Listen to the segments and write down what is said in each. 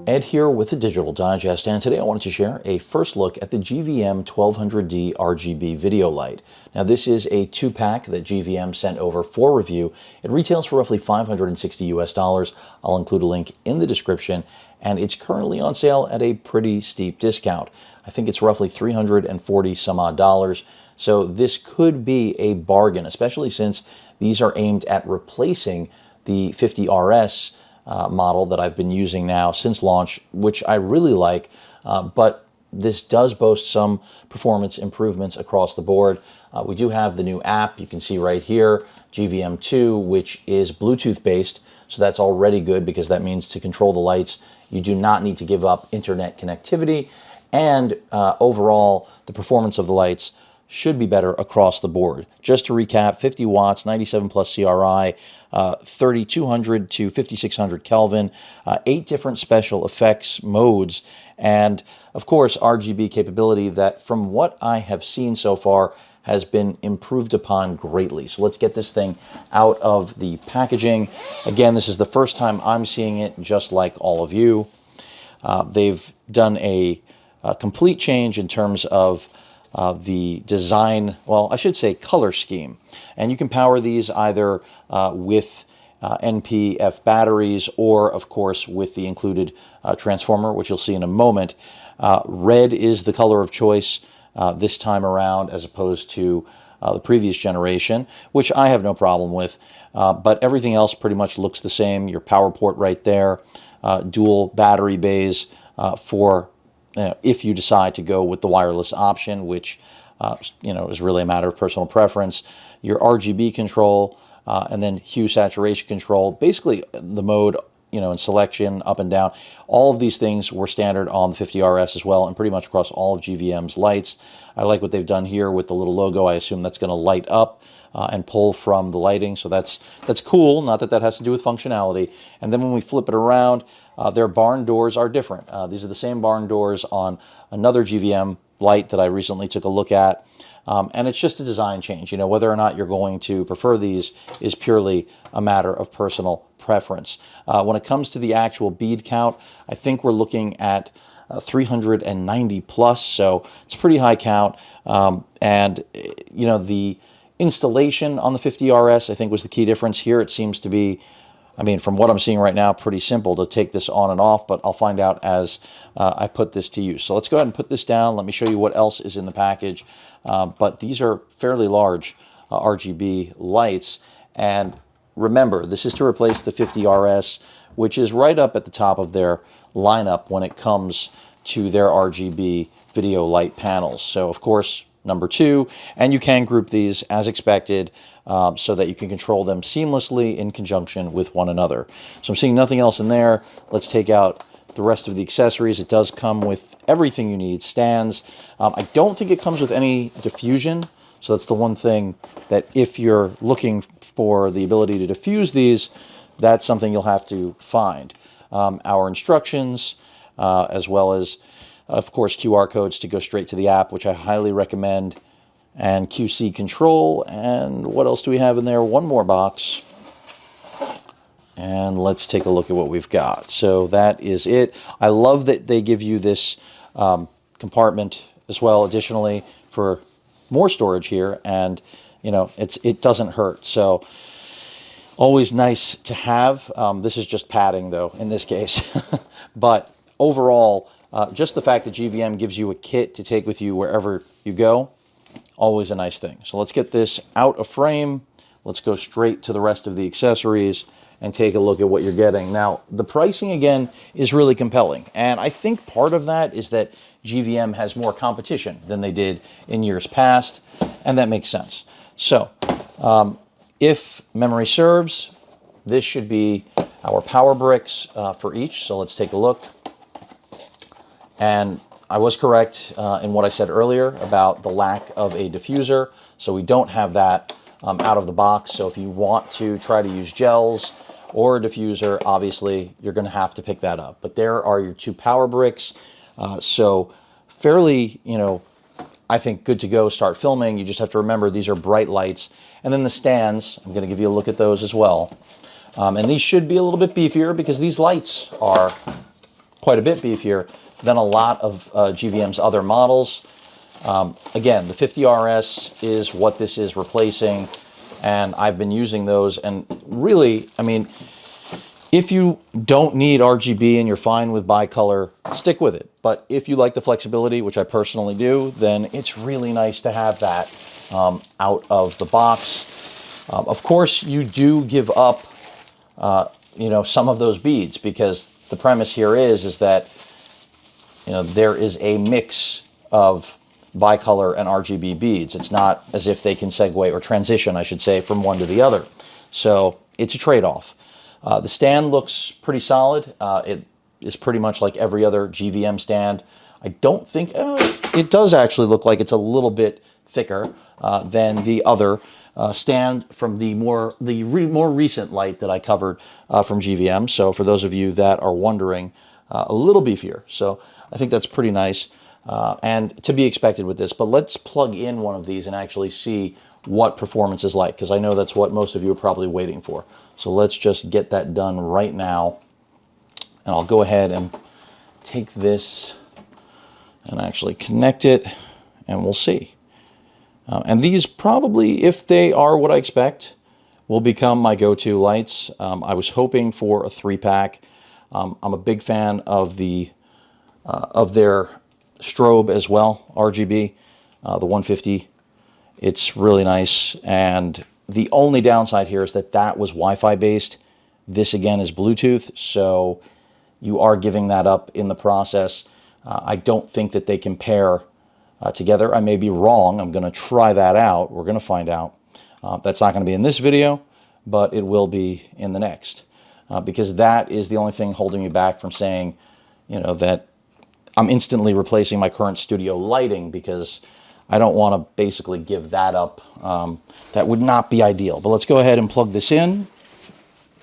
Ed here with the Digital Digest, and today I wanted to share a first look at the GVM 1200D RGB video light. Now this is a 2-pack that GVM sent over for review. It retails for roughly $560 US. I'll include a link in the description, and it's currently on sale at a pretty steep discount. I think it's roughly $340 some odd dollars. So this could be a bargain, especially since these are aimed at replacing the 50RS model that I've been using now since launch, which I really like, but this does boast some performance improvements across the board. We do have the new app, you can see right here, GVM 2, which is Bluetooth based, so that's already good because that means to control the lights, you do not need to give up internet connectivity, and overall, the performance of the lights should be better across the board. Just to recap, 50 watts, 97 plus CRI, 3200 to 5600 Kelvin, 8 different special effects modes, and of course RGB capability that, from what I have seen so far, has been improved upon greatly. So let's get this thing out of the packaging. Again, this is the first time I'm seeing it, just like all of you. They've done a complete change in terms of the design, well, I should say color scheme. And you can power these either with NPF batteries or, of course, with the included transformer, which you'll see in a moment. Red is the color of choice this time around, as opposed to the previous generation, which I have no problem with. But everything else pretty much looks the same. Your power port right there, dual battery bays for if you decide to go with the wireless option, which is really a matter of personal preference. Your RGB control, and then hue saturation control, basically the mode, and selection up and down. All of these things were standard on the 50RS as well, and pretty much across all of GVM's lights. I like what they've done here with the little logo. I assume that's going to light up and pull from the lighting, so that's cool. Not that that has to do with functionality. And then when we flip it around, their barn doors are different. These are the same barn doors on another GVM light that I recently took a look at. And it's just a design change. Whether or not you're going to prefer these is purely a matter of personal preference. When it comes to the actual bead count, I think we're looking at 390 plus, so it's a pretty high count. And the installation on the 50RS, I think, was the key difference here. It seems to be, from what I'm seeing right now, pretty simple to take this on and off, but I'll find out as I put this to use. So let's go ahead and put this down. Let me show you what else is in the package. But these are fairly large RGB lights. And remember, this is to replace the 50RS, which is right up at the top of their lineup when it comes to their RGB video light panels. So, of course, number 2, and you can group these as expected so that you can control them seamlessly in conjunction with one another. So I'm seeing nothing else in there. Let's take out the rest of the accessories. It does come with everything you need, stands. I don't think it comes with any diffusion, so that's the one thing that if you're looking for the ability to diffuse these, that's something you'll have to find. Our instructions, as well as, of course, QR codes to go straight to the app, which I highly recommend, and QC control. And what else do we have in there? One more box. And let's take a look at what we've got. So that is it. I love that they give you this compartment as well, additionally, for more storage here. And, it doesn't hurt. So always nice to have. This is just padding, though, in this case. But overall, just the fact that GVM gives you a kit to take with you wherever you go, always a nice thing. So let's get this out of frame. Let's go straight to the rest of the accessories and take a look at what you're getting. Now, the pricing, again, is really compelling. And I think part of that is that GVM has more competition than they did in years past, and that makes sense. So, if memory serves, this should be our power bricks for each. So let's take a look. And I was correct in what I said earlier about the lack of a diffuser. So we don't have that out of the box. So if you want to try to use gels or a diffuser, obviously you're going to have to pick that up. But there are your 2 power bricks. So fairly, I think good to go, start filming. You just have to remember these are bright lights. And then the stands, I'm going to give you a look at those as well. And these should be a little bit beefier because these lights are quite a bit beefier than a lot of GVM's other models. Again, the 50RS is what this is replacing, and I've been using those. And really, I mean, if you don't need RGB and you're fine with bicolor, stick with it. But if you like the flexibility, which I personally do, then it's really nice to have that out of the box. Of course, you do give up, you know, some of those beads, because the premise here is that, you know, there is a mix of bicolor and RGB beads. It's not as if they can segue or transition, I should say, from one to the other. So it's a trade-off. The stand looks pretty solid. It is pretty much like every other GVM stand. I don't think, it does actually look like it's a little bit thicker than the other stand from the more recent light that I covered from GVM. So for those of you that are wondering, a little beefier. So I think that's pretty nice and to be expected with this. But let's plug in one of these and actually see what performance is like, because I know that's what most of you are probably waiting for. So let's just get that done right now. And I'll go ahead and take this and actually connect it, and we'll see. And these probably, if they are what I expect, will become my go-to lights. I was hoping for a 3-pack. I'm a big fan of their strobe as well, RGB, the 150. It's really nice, and the only downside here is that that was Wi-Fi based. This again is Bluetooth, so you are giving that up in the process. I don't think that they can pair together. I may be wrong. I'm going to try that out. We're going to find out. That's not going to be in this video, but it will be in the next, because that is the only thing holding me back from saying, you know, that I'm instantly replacing my current studio lighting, because I don't want to basically give that up. That would not be ideal. But let's go ahead and plug this in,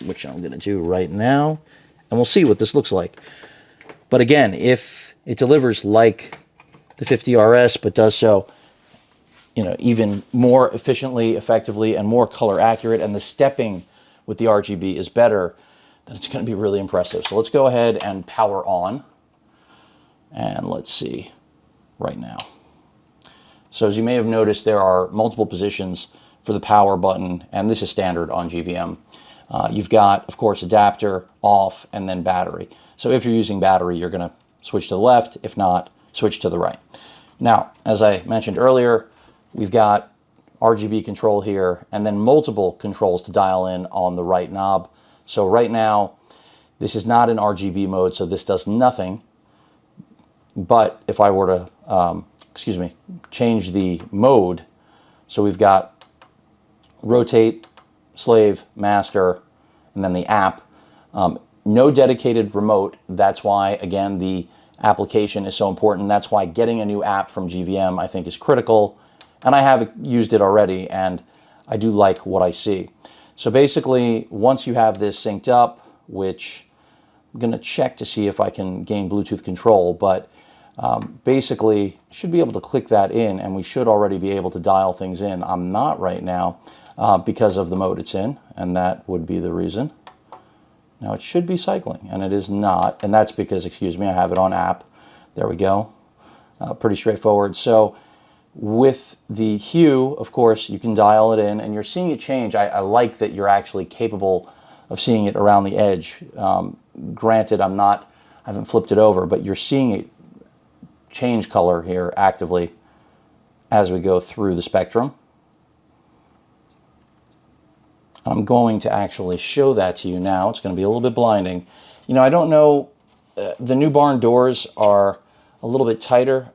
which I'm going to do right now, and we'll see what this looks like. But again, if it delivers like the 50RS, but does so, you know, even more efficiently, effectively, and more color accurate, and the stepping with the RGB is better, then it's going to be really impressive. So let's go ahead and power on, and let's see right now. So as you may have noticed, there are multiple positions for the power button, and this is standard on GVM. You've got, of course, adapter, off, and then battery. So if you're using battery, you're going to switch to the left. If not, switch to the right. Now, as I mentioned earlier, we've got RGB control here, and then multiple controls to dial in on the right knob. So right now, this is not in RGB mode, so this does nothing. But if I were to, change the mode, so we've got rotate, slave, master, and then the app. No dedicated remote. That's why, again, the application is so important. That's why getting a new app from GVM, I think, is critical. And I have used it already, and I do like what I see. So basically, once you have this synced up, which I'm going to check to see if I can gain Bluetooth control, but basically should be able to click that in, and we should already be able to dial things in. I'm not right now because of the mode it's in, and that would be the reason. Now it should be cycling, and it is not, and that's because, excuse me, I have it on app. There we go. Pretty straightforward. So with the hue, of course, you can dial it in, and you're seeing it change. I like that you're actually capable of seeing it around the edge. Granted, I haven't flipped it over, but you're seeing it change color here actively as we go through the spectrum. I'm going to actually show that to you now. It's going to be a little bit blinding. You know, I don't know, the new barn doors are a little bit tighter,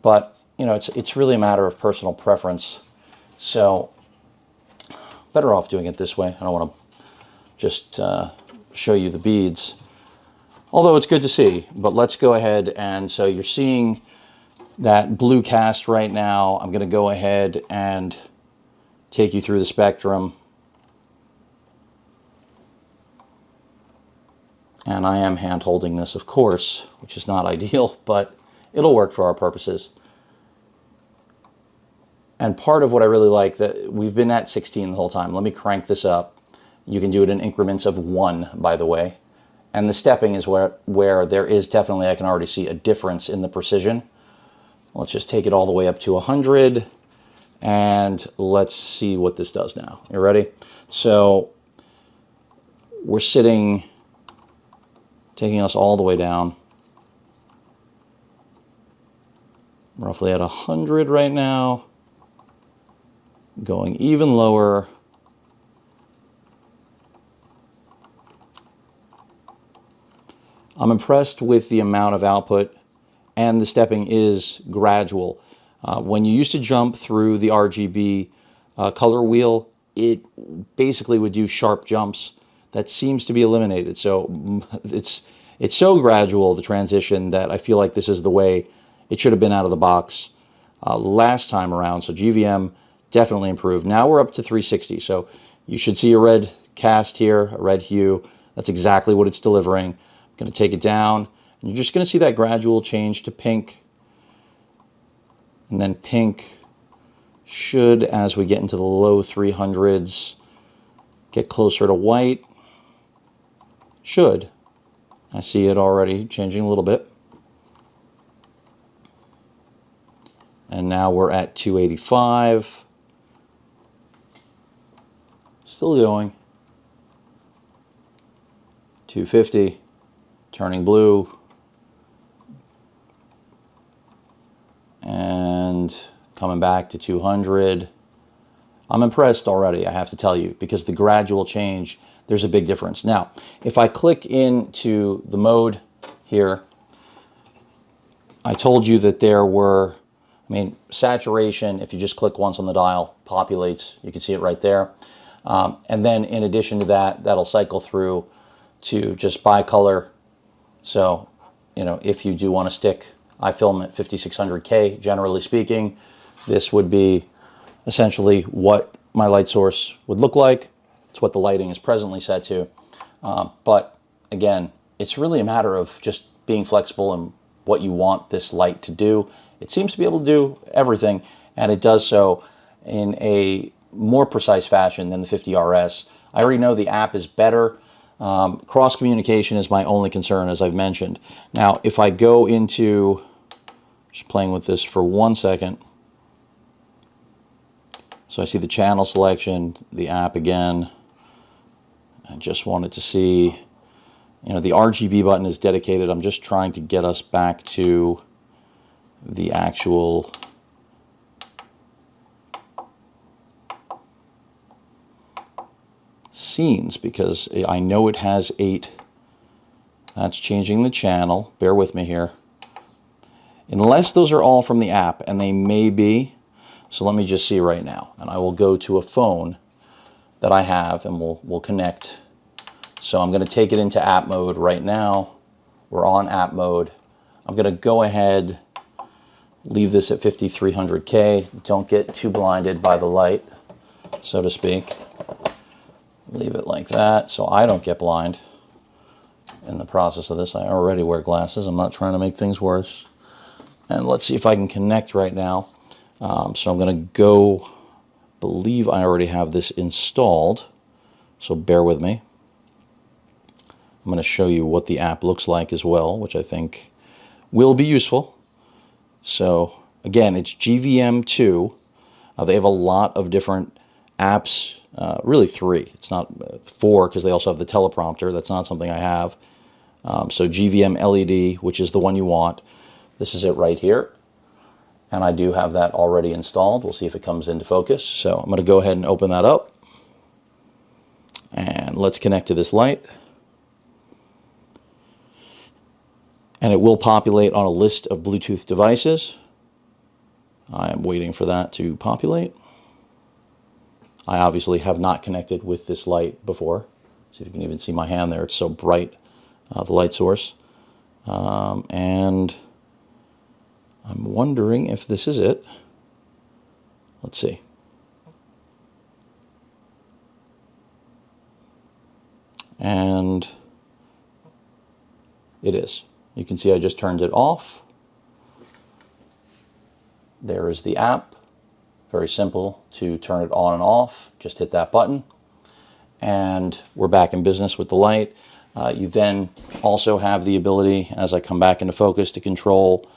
but you know, it's really a matter of personal preference. So better off doing it this way. I don't want to just show you the beads, although it's good to see. But let's go ahead, and so you're seeing that blue cast right now. I'm going to go ahead and take you through the spectrum. And I am hand holding this, of course, which is not ideal, but it'll work for our purposes. And part of what I really like, that we've been at 16 the whole time. Let me crank this up. You can do it in increments of 1, by the way. And the stepping is where there is definitely, I can already see a difference in the precision. Let's just take it all the way up to 100. And let's see what this does now. You ready? So we're taking us all the way down. Roughly at 100 right now. Going even lower. I'm impressed with the amount of output, and the stepping is gradual. When you used to jump through the RGB color wheel, it basically would do sharp jumps. That seems to be eliminated. So it's so gradual, the transition, that I feel like this is the way it should have been out of the box last time around. So GVM definitely improved. Now we're up to 360. So you should see a red cast here, a red hue. That's exactly what it's delivering. I'm going to take it down, and you're just going to see that gradual change to pink. And then pink should, as we get into the low 300s, get closer to white. Should. I see it already changing a little bit. And now we're at 285. Still going. 250. Turning blue. And coming back to 200. I'm impressed already, I have to tell you, because the gradual change, there's a big difference. Now, if I click into the mode here, I told you that there were, saturation, if you just click once on the dial, populates. You can see it right there. And then in addition to that, that'll cycle through to just bicolor. So, if you do want to stick, I film at 5600K, generally speaking. This would be essentially what my light source would look like. It's what the lighting is presently set to. But again, it's really a matter of just being flexible and what you want this light to do. It seems to be able to do everything, and it does so in a more precise fashion than the 50RS. I already know the app is better. Cross communication is my only concern, as I've mentioned. Now, if I go into, just playing with this for 1 second. So I see the channel selection, the app again. I just wanted to see, the RGB button is dedicated. I'm just trying to get us back to the actual scenes, because I know it has 8. That's changing the channel. Bear with me here. Unless those are all from the app, and they may be. So let me just see right now. And I will go to a phone that I have, and we'll connect. So I'm going to take it into app mode right now. We're on app mode. I'm going to go ahead, leave this at 5300K. Don't get too blinded by the light, so to speak. Leave it like that so I don't get blind in the process of this. I already wear glasses. I'm not trying to make things worse. And let's see if I can connect right now. So I'm going to believe I already have this installed. So bear with me. I'm going to show you what the app looks like as well, which I think will be useful. So again, it's GVM 2. They have a lot of different apps, really 3. It's not 4 because they also have the teleprompter. That's not something I have. So GVM LED, which is the one you want. This is it right here. And I do have that already installed. We'll see if it comes into focus. So I'm going to go ahead and open that up. And let's connect to this light. And it will populate on a list of Bluetooth devices. I am waiting for that to populate. I obviously have not connected with this light before. See if you can even see my hand there. It's so bright, the light source. And I'm wondering if this is it. Let's see. And it is. You can see I just turned it off. There is the app. Very simple to turn it on and off. Just hit that button and we're back in business with the light. You then also have the ability, as I come back into focus, to control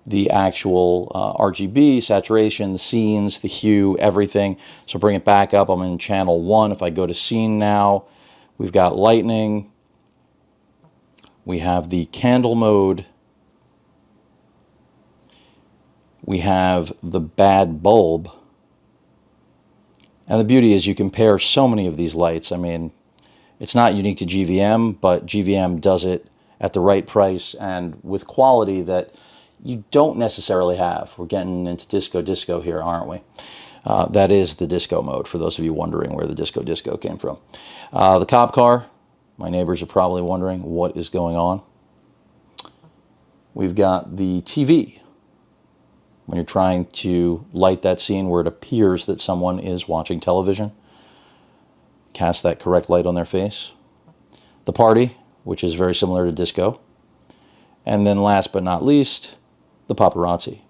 the actual RGB, saturation, the scenes, the hue, everything. So bring it back up. I'm in channel 1. If I go to scene now, we've got lightning. We have the candle mode. We have the bad bulb. And the beauty is you can pair so many of these lights. I mean, it's not unique to GVM, but GVM does it at the right price and with quality that you don't necessarily have. We're getting into disco here, aren't we? That is the disco mode, for those of you wondering where the disco came from. The cop car, my neighbors are probably wondering what is going on. We've got the TV. When you're trying to light that scene where it appears that someone is watching television, cast that correct light on their face. The party, which is very similar to disco. And then last but not least, the paparazzi.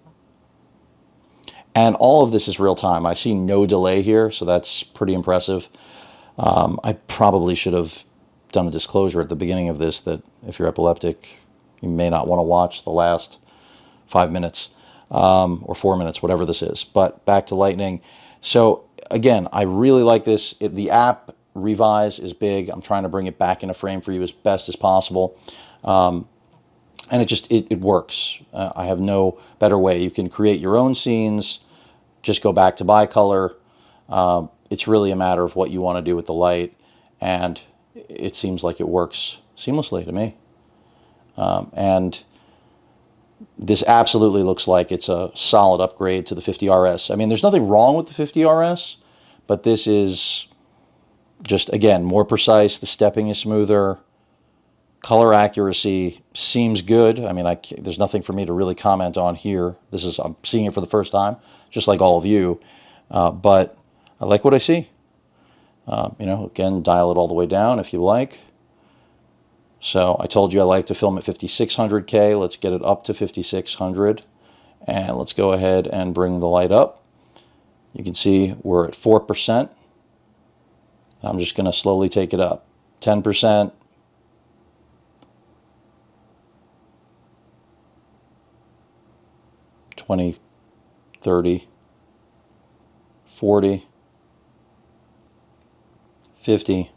And all of this is real time. I see no delay here, so that's pretty impressive. I probably should have done a disclosure at the beginning of this that if you're epileptic, you may not want to watch the last 5 minutes or 4 minutes, whatever this is. But back to lightning. So again, I really like this. The app revise is big. I'm trying to bring it back in a frame for you as best as possible. And it works. I have no better way. You can create your own scenes, just go back to bicolor. It's really a matter of what you want to do with the light, and it seems like it works seamlessly to me. And this absolutely looks like it's a solid upgrade to the 50RS. I mean, there's nothing wrong with the 50RS, but this is just, again, more precise. The stepping is smoother. Color accuracy seems good. I mean, there's nothing for me to really comment on here. I'm seeing it for the first time, just like all of you. But I like what I see. Again, dial it all the way down if you like. So I told you I like to film at 5600K. Let's get it up to 5600. And let's go ahead and bring the light up. You can see we're at 4%. I'm just going to slowly take it up. 10%. 20, 30, 40, 50.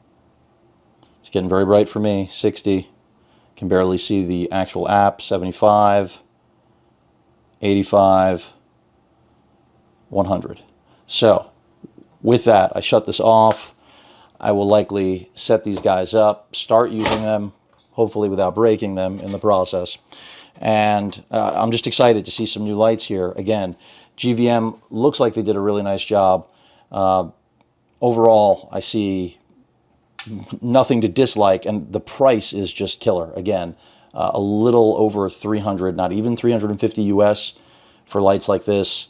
It's getting very bright for me. 60. Can barely see the actual app. 75, 85, 100. So with that, I shut this off. I will likely set these guys up, start using them, hopefully without breaking them in the process. And I'm just excited to see some new lights here. Again, GVM looks like they did a really nice job. Overall, I see nothing to dislike, and the price is just killer. Again, a little over 300, not even 350 US for lights like this.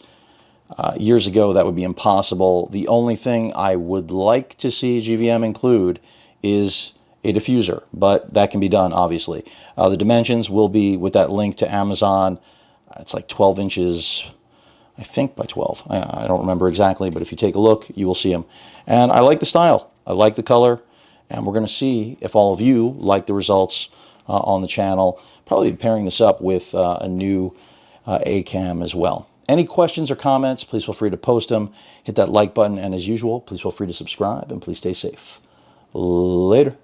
Years ago, that would be impossible. The only thing I would like to see GVM include is a diffuser, but that can be done, obviously. The dimensions will be with that link to Amazon. It's like 12 inches, I think, by 12. I don't remember exactly, but if you take a look, you will see them. And I like the style. I like the color. And we're going to see if all of you like the results on the channel. Probably pairing this up with a new A-cam as well. Any questions or comments, please feel free to post them. Hit that like button. And as usual, please feel free to subscribe and please stay safe. Later.